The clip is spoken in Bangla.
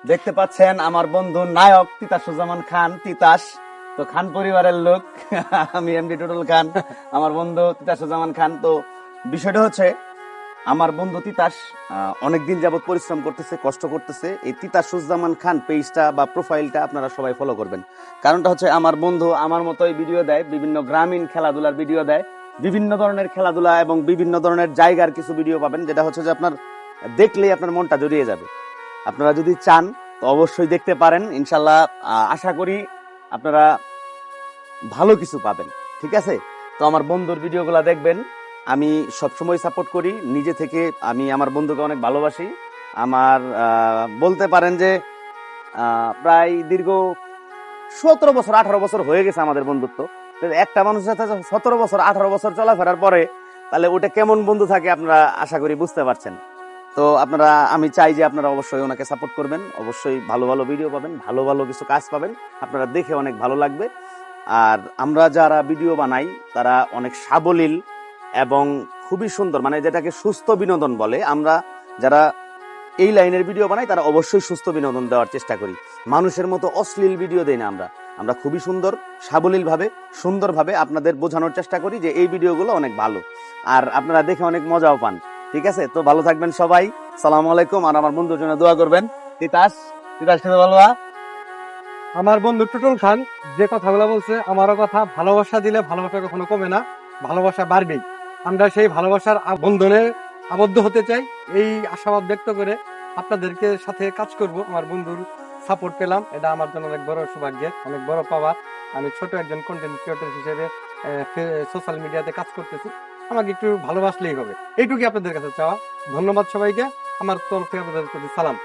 দেখতে পাচ্ছেন আমার বন্ধু নায়ক তিতাসুজ্জামান খান তিতাস। তো খান পরিবারের লোক আমি এমডি টুটুল খান, আমার বন্ধু তিতাসুজ্জামান খান। তো বিষয়টা হচ্ছে আমার বন্ধু তিতাস অনেকদিন যাবত পরিশ্রম করতেছে, কষ্ট করতেছে। এই তিতাসুজ্জামান খান পেজটা বা প্রোফাইলটা আপনারা সবাই ফলো করবেন। কারণটা হচ্ছে আমার বন্ধু আমার মতোই ভিডিও দেয়, বিভিন্ন গ্রামীণ খেলাধুলার ভিডিও দেয়, বিভিন্ন ধরনের খেলাধুলা এবং বিভিন্ন ধরনের জায়গার কিছু ভিডিও পাবেন, যেটা হচ্ছে যে আপনার দেখলেই আপনার মনটা জড়িয়ে যাবে। আপনারা যদি চান তো অবশ্যই দেখতে পারেন, ইনশাল্লাহ আশা করি আপনারা ভালো কিছু পাবেন। ঠিক আছে, তো আমার বন্ধুর ভিডিওগুলো দেখবেন। আমি সবসময় সাপোর্ট করি নিজে থেকে, আমি আমার বন্ধুকে অনেক ভালোবাসি। আমার বলতে পারেন যে প্রায় দীর্ঘ 17 বছর 18 বছর হয়ে গেছে আমাদের বন্ধুত্ব। একটা মানুষের সাথে 17 বছর 18 বছর চলাফেরার পরে তাহলে ওটা কেমন বন্ধু থাকে আপনারা আশা করি বুঝতে পারছেন। তো আপনারা, আমি চাই যে আপনারা অবশ্যই ওনাকে সাপোর্ট করবেন, অবশ্যই ভালো ভালো ভিডিও পাবেন, ভালো ভালো কিছু কাজ পাবেন, আপনারা দেখে অনেক ভালো লাগবে। আর আমরা যারা ভিডিও বানাই তারা অনেক সাবলীল এবং খুবই সুন্দর, মানে যেটাকে সুস্থ বিনোদন বলে। আমরা যারা এই লাইনের ভিডিও বানাই তারা অবশ্যই সুস্থ বিনোদন দেওয়ার চেষ্টা করি। মানুষের মতো অশ্লীল ভিডিও দেই না আমরা। আমরা খুবই সুন্দর, সাবলীল ভাবে, সুন্দরভাবে আপনাদের বোঝানোর চেষ্টা করি যে এই ভিডিওগুলো অনেক ভালো, আর আপনারা দেখে অনেক মজাও পান। ঠিক আছে, তো ভালো থাকবেন সবাই। সালাম আলাইকুম। আর আমার বন্ধুর জন্য দোয়া করবেন। তিতাস, তিতাস খেতে বলবা। আমার বন্ধু টুটুল খান যে কথাগুলো বলছে, আমারও কথা, ভালোবাসা দিলে ভালোবাসা কখনো কমে না, ভালোবাসা বাড়বেই। আমরা সেই ভালোবাসার বন্ধনে আবদ্ধ হতে চাই, এই আশাবাদ ব্যক্ত করে আপনাদেরকে সাথে কাজ করব। আমার বন্ধুর সাপোর্ট পেলাম, এটা আমার জন্য অনেক বড় সৌভাগ্যের, অনেক বড় পাওয়া। আমি ছোট একজন কন্টেন্ট ক্রিয়েটর হিসেবে সোশ্যাল মিডিয়াতে কাজ করতেছি, আমাকে একটু ভালোবাসলেই হবে, এইটুকুই আপনাদের কাছে চাওয়া। ধন্যবাদ সবাইকে, আমার তরফ থেকে আপনাদের প্রতি সালাম।